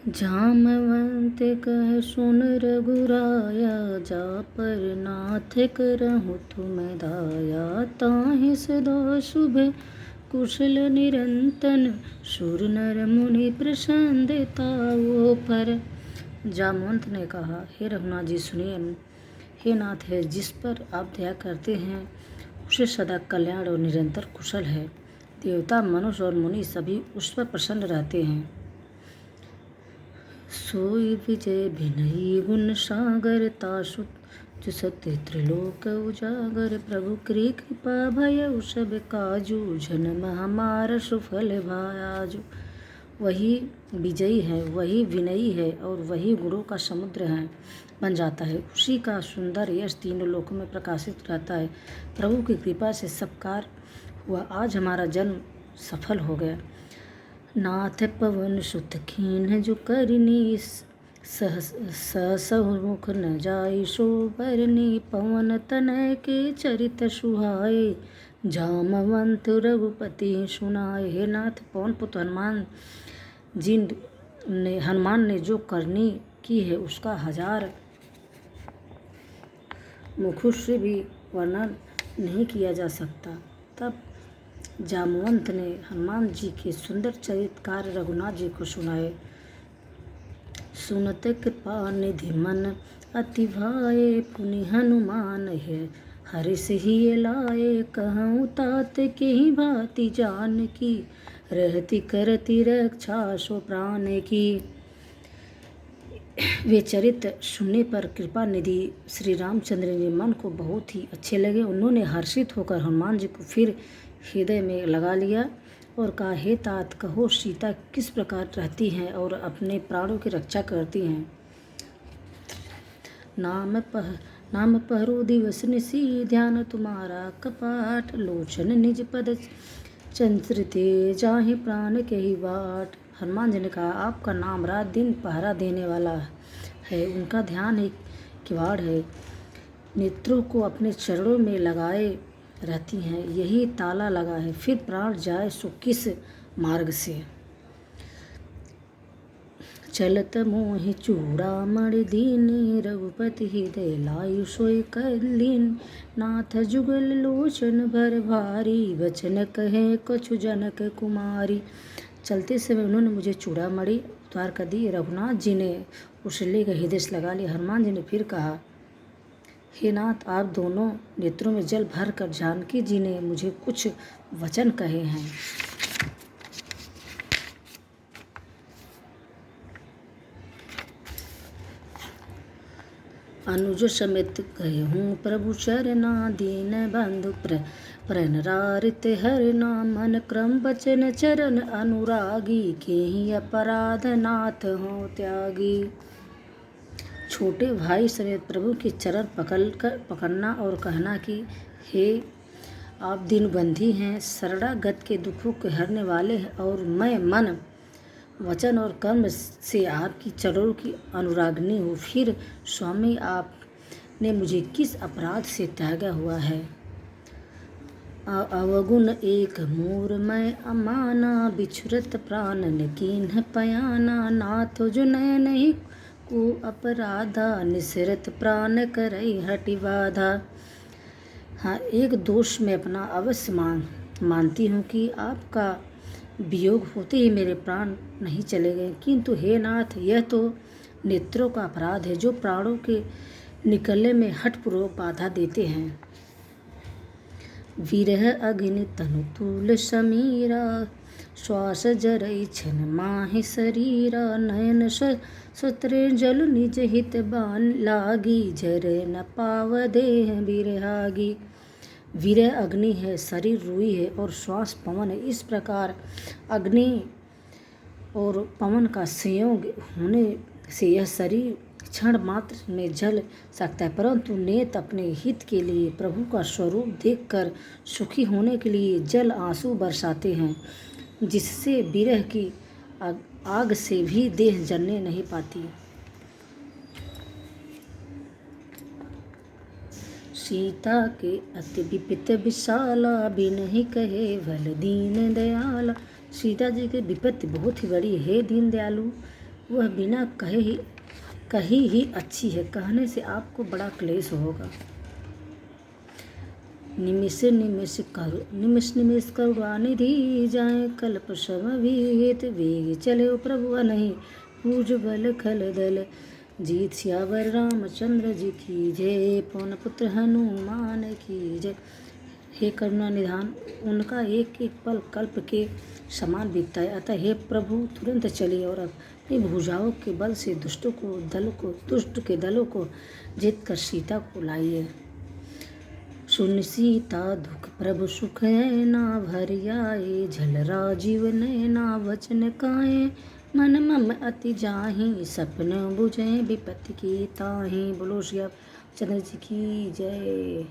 जामवंत कह सुन रघुराया, जा पर नाथ करहु तुम दाया। ताहि सदा शुभ कुशल निरंतन, सुर नर मुनि प्रसन्नताओ पर। जामवंत ने कहा, हे रघुनाथ जी सुनिए। हे नाथ, है जिस पर आप दया करते हैं उसे सदा कल्याण और निरंतर कुशल है। देवता, मनुष्य और मुनि सभी उस पर प्रसन्न रहते हैं। सोई विजय भिनहि गुण सागर, तासु सत्य त्रिलोक उजागर। प्रभु की कृपा भयउ सब काजू, जन्म हमारा सुफल भायाजू। वही विजयी है, वही विनयी है और वही गुणों का समुद्र है बन जाता है। उसी का सुंदर यश तीनों लोकों में प्रकाशित रहता है। प्रभु की कृपा से सब कार्य हुआ, आज हमारा जन्म सफल हो गया। नाथ पवन सुत कीन्ह जो करनी, सहसहुमुख न जाई सो बरनी। पवन तनय के चरित सुहाए, जामवंत रघुपति सुनाए। हे नाथ, पवन पुत्र हनुमान ने जो करनी की है उसका 1000 मुखों से भी वर्णन नहीं किया जा सकता। तब जामवंत ने हनुमान जी के सुंदर चरित कार्य रघुनाथ जी को सुनाए। सुनत कृपा निधि मन अति भाए, पुनि हनुमान है हर्ष ही लाए। कहूँ तात के ही भांति जान की, रहती करती रक्षा सो प्राण की। वे चरित्र सुनने पर कृपा निधि श्री रामचंद्र जी मन को बहुत ही अच्छे लगे। उन्होंने हर्षित होकर हनुमान जी को फिर हृदय में लगा लिया और कहा, हे तात, कहो सीता किस प्रकार रहती हैं और अपने प्राणों की रक्षा करती हैं। नाम पहरो दिवस निसी, ध्यान तुम्हारा कपाट। लोचन निज पद चंद्रते, जाहि प्राण के ही बाट। हनुमान जी ने कहा, आपका नाम रात दिन पहरा देने वाला है, उनका ध्यान एक किवाड़ है, नेत्रों को अपने चरणों में लगाए रहती हैं, यही ताला लगा है, फिर प्राण जाए सो किस मार्ग से। चलत मोहि चूड़ामणि दीन, रघुपति हृदय लायु सोई कलीन। नाथ जुगल लोचन भर भारी, बचन कहे कछु जनक कुमारी। चलते समय उन्होंने मुझे चूड़ामणि उतार कर दी। रघुनाथ जी ने उसे लेकर हृदय से लगा लिया। हनुमान जी ने फिर कहा, हे नाथ, आप दोनों नेत्रों में जल भर कर जानकी जी ने मुझे कुछ वचन कहे हैं। अनुज समेत गए हूँ प्रभु चरना, दीन बंधु प्रणरारित हरना। मन क्रम बचन चरण अनुरागी, केहि अपराध नाथ हो त्यागी। छोटे भाई समेत प्रभु के चरण पकड़ना और कहना कि हे आप दीनबंधी हैं, शरणागत के दुखों को हरने वाले हैं और मैं मन वचन और कर्म से आपकी चरणों की अनुरागिनी हूँ। फिर स्वामी, आपने मुझे किस अपराध से त्यागा हुआ है। अवगुण एक मोर मैं अमाना, बिछुरत प्राणन कीन्ह पयाना। नाथ जो नयन ही को अपराधा, निसरत प्राण करई हटि बाधा। हाँ, एक दोष मैं अपना अवश्य मानती हूँ कि आपका वियोग होते ही मेरे प्राण नहीं चले गए, किंतु हे नाथ, यह तो नेत्रों का अपराध है जो प्राणों के निकलने में हठपूर्वक बाधा देते हैं। विरह अग्नि तनु तूल समीरा, श्वास जरई छन माहि शरीरा। नयन सत्रे जल निज हित बान लागी, जरे न पाव देह बिरहागी। विरह अग्नि है, शरीर रुई है और श्वास पवन है। इस प्रकार अग्नि और पवन का संयोग होने से यह शरीर क्षण मात्र में जल सकता है, परंतु नेत अपने हित के लिए प्रभु का स्वरूप देखकर सुखी होने के लिए जल आंसू बरसाते हैं, जिससे विरह की आग से भी देह जलने नहीं पाती। सीता के अति विपित विशाला, बिनहि कहे भल दीन दयाला। सीता जी की विपत्ति बहुत ही बड़ी है, दीन दयालु वह बिना कही ही अच्छी है, कहने से आपको बड़ा क्लेश होगा। निमिष निमिष करुणानिधि जाए कल्प समवीत वेग चले प्रभु नहीं पूज बल खल दल जीत सियावर रामचंद्र जी की जय पवन पुत्र हनुमान की जय। हे करुणा निधान, उनका एक एक पल कल्प के समान बीतता है, अतः हे प्रभु तुरंत चलिए और अपनी भुजाओं के बल से दुष्ट के दलों को जीत कर सीता को लाइए। सुन सीता दुख प्रभु सुख ना भरियाए झल राजीव नैना वचन काए मन मम अति जाहि सपन बुझे विपत्ति की ताहि। बोलो श्री रामचंद्र जी की जय।